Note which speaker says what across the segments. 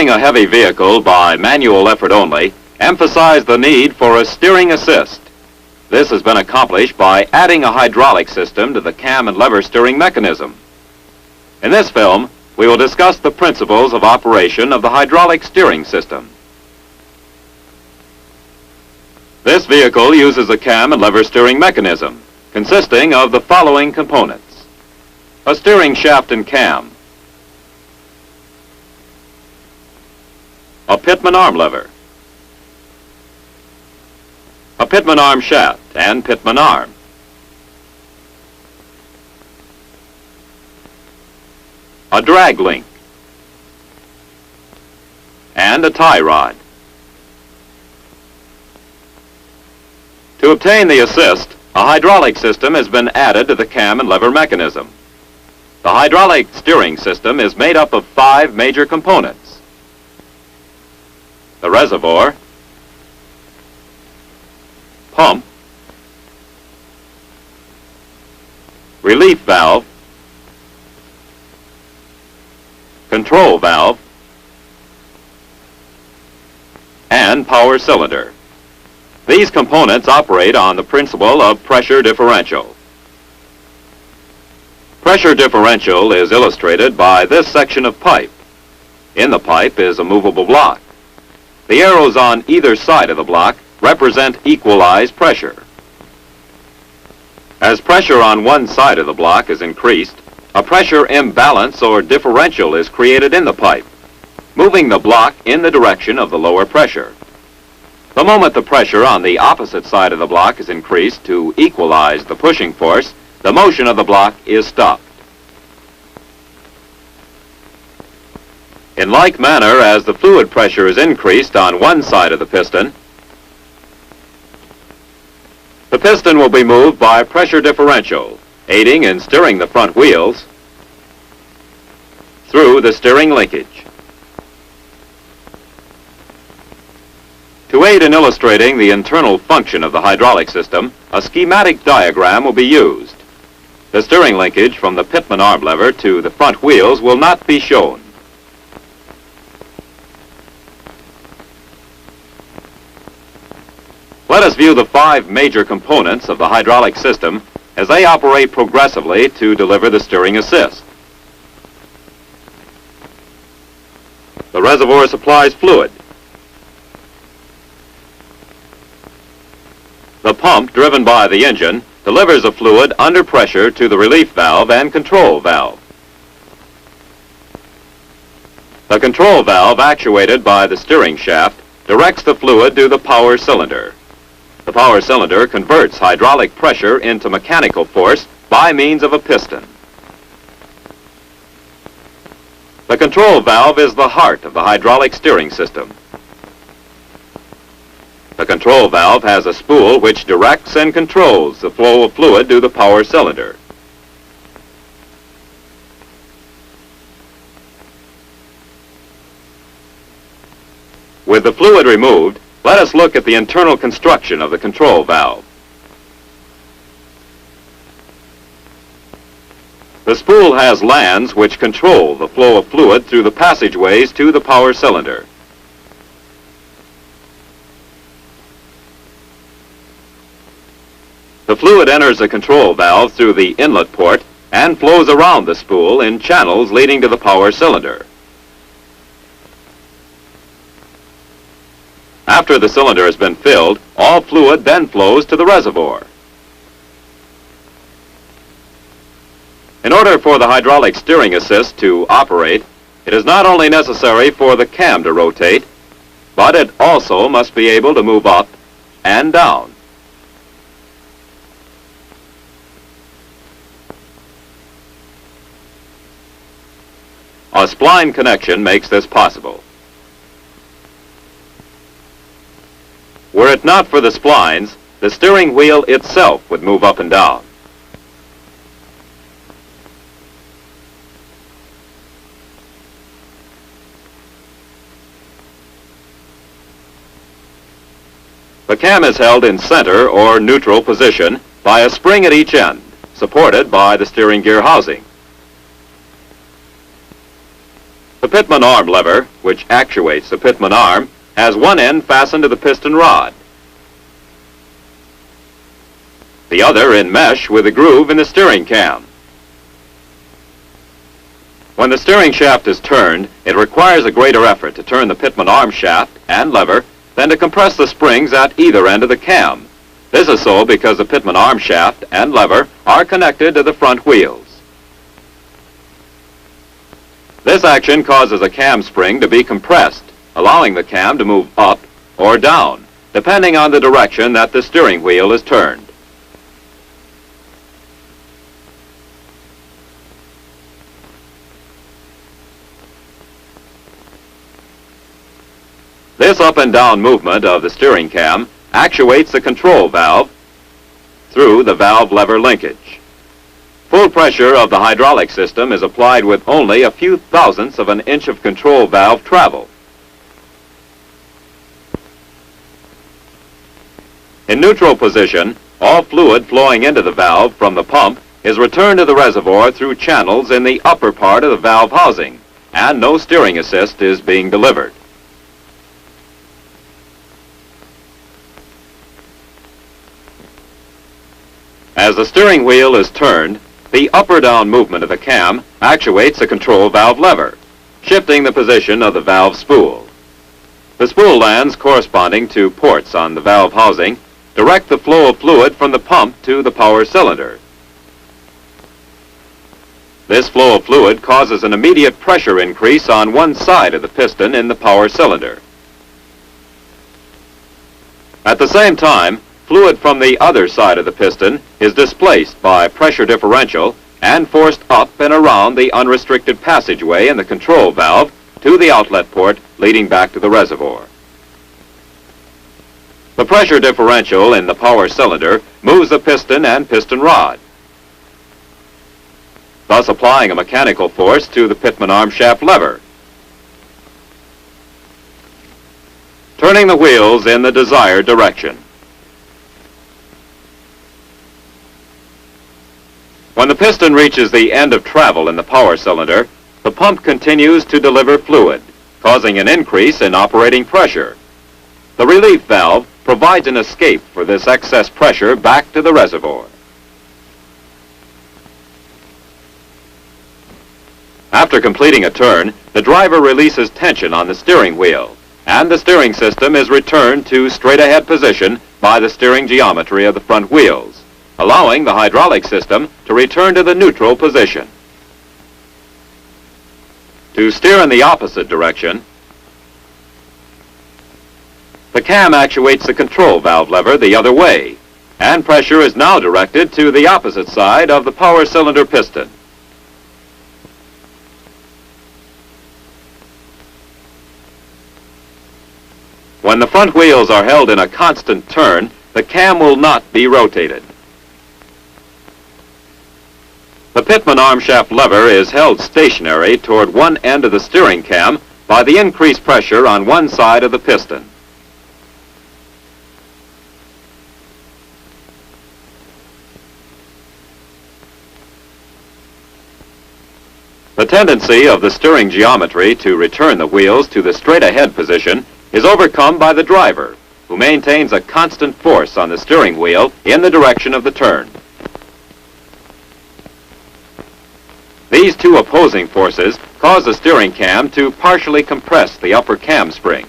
Speaker 1: Steering a heavy vehicle by manual effort only emphasized the need for a steering assist. This has been accomplished by adding a hydraulic system to the cam and lever steering mechanism. In this film, we will discuss the principles of operation of the hydraulic steering system. This vehicle uses a cam and lever steering mechanism consisting of the following components: a steering shaft and cam, a pitman arm lever, a pitman arm shaft and pitman arm, a drag link, and a tie rod. To obtain the assist, a hydraulic system has been added to the cam and lever mechanism. The hydraulic steering system is made up of 5 major components: the reservoir, pump, relief valve, control valve, and power cylinder. These components operate on the principle of pressure differential. Pressure differential is illustrated by this section of pipe. In the pipe is a movable block. The arrows on either side of the block represent equalized pressure. As pressure on one side of the block is increased, a pressure imbalance or differential is created in the pipe, moving the block in the direction of the lower pressure. The moment the pressure on the opposite side of the block is increased to equalize the pushing force, the motion of the block is stopped. In like manner, as the fluid pressure is increased on one side of the piston will be moved by pressure differential, aiding in steering the front wheels through the steering linkage. To aid in illustrating the internal function of the hydraulic system, a schematic diagram will be used. The steering linkage from the pitman arm lever to the front wheels will not be shown. Let us view the 5 major components of the hydraulic system as they operate progressively to deliver the steering assist. The reservoir supplies fluid. The pump, driven by the engine, delivers the fluid under pressure to the relief valve and control valve. The control valve, actuated by the steering shaft, directs the fluid to the power cylinder. The power cylinder converts hydraulic pressure into mechanical force by means of a piston. The control valve is the heart of the hydraulic steering system. The control valve has a spool which directs and controls the flow of fluid to the power cylinder. With the fluid removed, let us look at the internal construction of the control valve. The spool has lands which control the flow of fluid through the passageways to the power cylinder. The fluid enters the control valve through the inlet port and flows around the spool in channels leading to the power cylinder. After the cylinder has been filled, all fluid then flows to the reservoir. In order for the hydraulic steering assist to operate, it is not only necessary for the cam to rotate, but it also must be able to move up and down. A spline connection makes this possible. Were it not for the splines, the steering wheel itself would move up and down. The cam is held in center or neutral position by a spring at each end, supported by the steering gear housing. The pitman arm lever, which actuates the pitman arm, has one end fastened to the piston rod, the other in mesh with a groove in the steering cam. When the steering shaft is turned, it requires a greater effort to turn the pitman arm shaft and lever than to compress the springs at either end of the cam. This is so because the pitman arm shaft and lever are connected to the front wheels. This action causes a cam spring to be compressed, allowing the cam to move up or down, depending on the direction that the steering wheel is turned. This up and down movement of the steering cam actuates the control valve through the valve lever linkage. Full pressure of the hydraulic system is applied with only a few thousandths of an inch of control valve travel. In neutral position, all fluid flowing into the valve from the pump is returned to the reservoir through channels in the upper part of the valve housing, and no steering assist is being delivered. As the steering wheel is turned, the up or down movement of the cam actuates the control valve lever, shifting the position of the valve spool. The spool lands corresponding to ports on the valve housing direct the flow of fluid from the pump to the power cylinder. This flow of fluid causes an immediate pressure increase on one side of the piston in the power cylinder. At the same time, fluid from the other side of the piston is displaced by pressure differential and forced up and around the unrestricted passageway in the control valve to the outlet port leading back to the reservoir. The pressure differential in the power cylinder moves the piston and piston rod, thus applying a mechanical force to the pitman arm shaft lever, turning the wheels in the desired direction. When the piston reaches the end of travel in the power cylinder, the pump continues to deliver fluid, causing an increase in operating pressure. The relief valve provides an escape for this excess pressure back to the reservoir. After completing a turn, the driver releases tension on the steering wheel, and the steering system is returned to straight-ahead position by the steering geometry of the front wheels, allowing the hydraulic system to return to the neutral position. To steer in the opposite direction, the cam actuates the control valve lever the other way, and pressure is now directed to the opposite side of the power cylinder piston. When the front wheels are held in a constant turn, the cam will not be rotated. The pitman arm shaft lever is held stationary toward one end of the steering cam by the increased pressure on one side of the piston. The tendency of the steering geometry to return the wheels to the straight-ahead position is overcome by the driver, who maintains a constant force on the steering wheel in the direction of the turn. These two opposing forces cause the steering cam to partially compress the upper cam spring.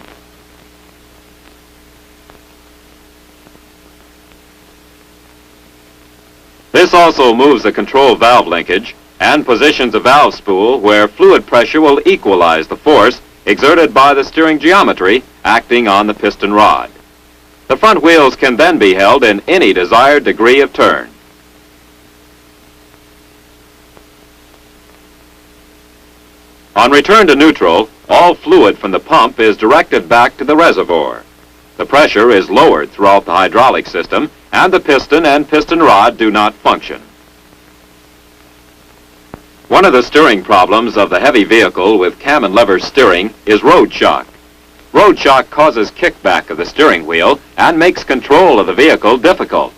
Speaker 1: This also moves the control valve linkage and positions a valve spool where fluid pressure will equalize the force exerted by the steering geometry acting on the piston rod. The front wheels can then be held in any desired degree of turn. On return to neutral, all fluid from the pump is directed back to the reservoir. The pressure is lowered throughout the hydraulic system, and the piston and piston rod do not function. One of the steering problems of the heavy vehicle with cam and lever steering is road shock. Road shock causes kickback of the steering wheel and makes control of the vehicle difficult.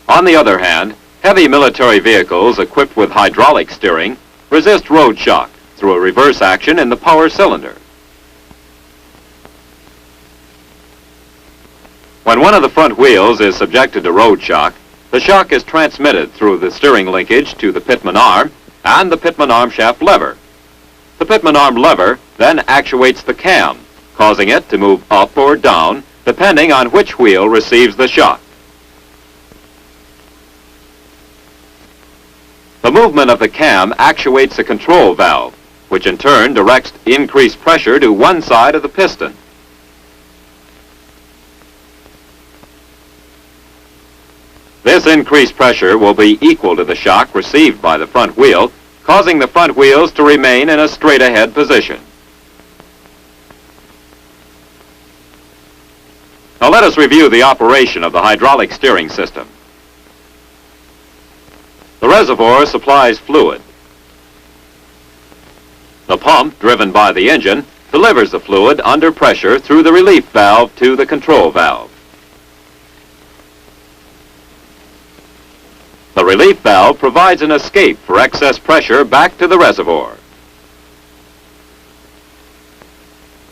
Speaker 1: On the other hand, Heavy military vehicles equipped with hydraulic steering resist road shock through a reverse action in the power cylinder. When one of the front wheels is subjected to road shock, the shock is transmitted through the steering linkage to the pitman arm and the pitman arm shaft lever. The pitman arm lever then actuates the cam, causing it to move up or down depending on which wheel receives the shock. The movement of the cam actuates a control valve, which in turn directs increased pressure to one side of the piston. This increased pressure will be equal to the shock received by the front wheel, causing the front wheels to remain in a straight-ahead position. Now let us review the operation of the hydraulic steering system. The reservoir supplies fluid. The pump, driven by the engine, delivers the fluid under pressure through the relief valve to the control valve. The relief valve provides an escape for excess pressure back to the reservoir.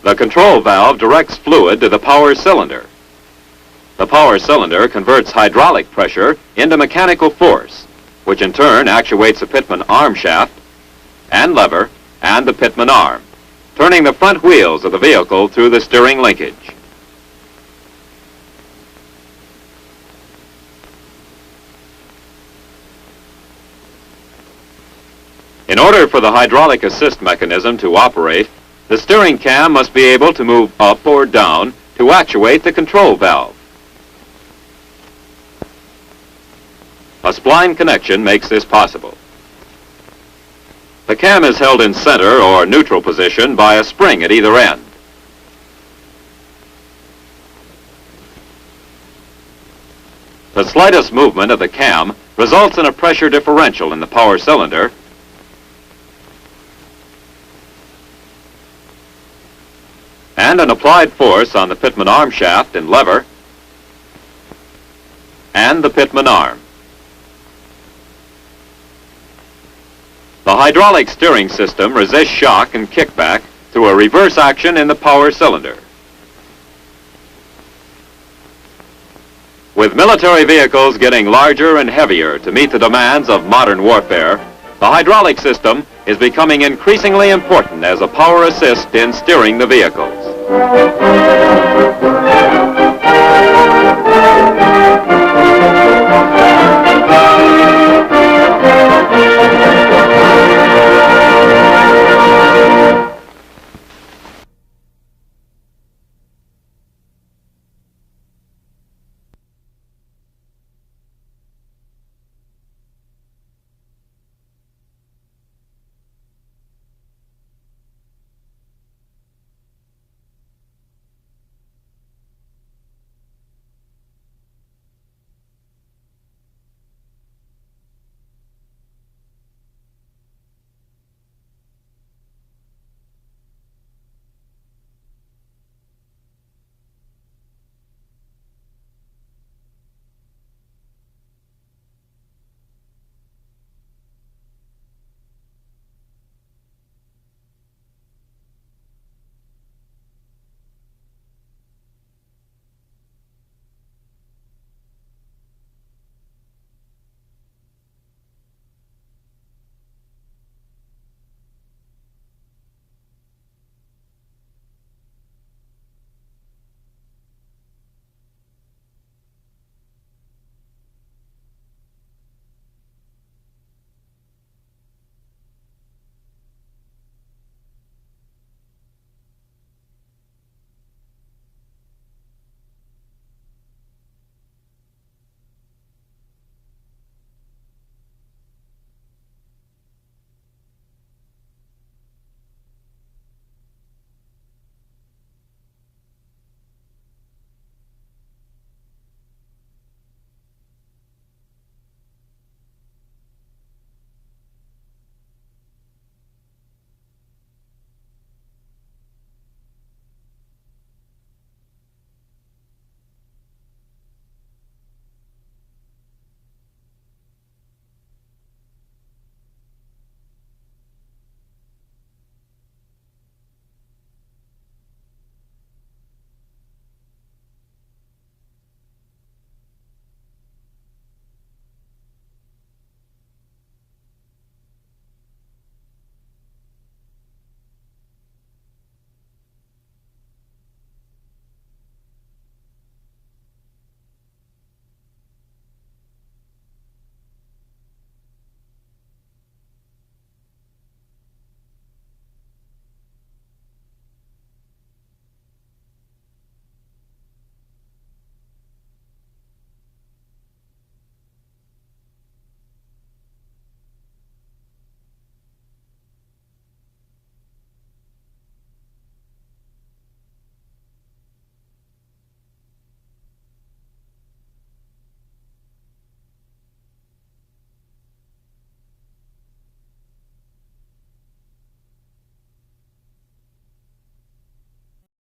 Speaker 1: The control valve directs fluid to the power cylinder. The power cylinder converts hydraulic pressure into mechanical force, which in turn actuates the pitman arm shaft and lever and the pitman arm, turning the front wheels of the vehicle through the steering linkage. In order for the hydraulic assist mechanism to operate, the steering cam must be able to move up or down to actuate the control valve. A spline connection makes this possible. The cam is held in center or neutral position by a spring at either end. The slightest movement of the cam results in a pressure differential in the power cylinder and an applied force on the pitman arm shaft and lever and the pitman arm. The hydraulic steering system resists shock and kickback through a reverse action in the power cylinder. With military vehicles getting larger and heavier to meet the demands of modern warfare, the hydraulic system is becoming increasingly important as a power assist in steering the vehicles.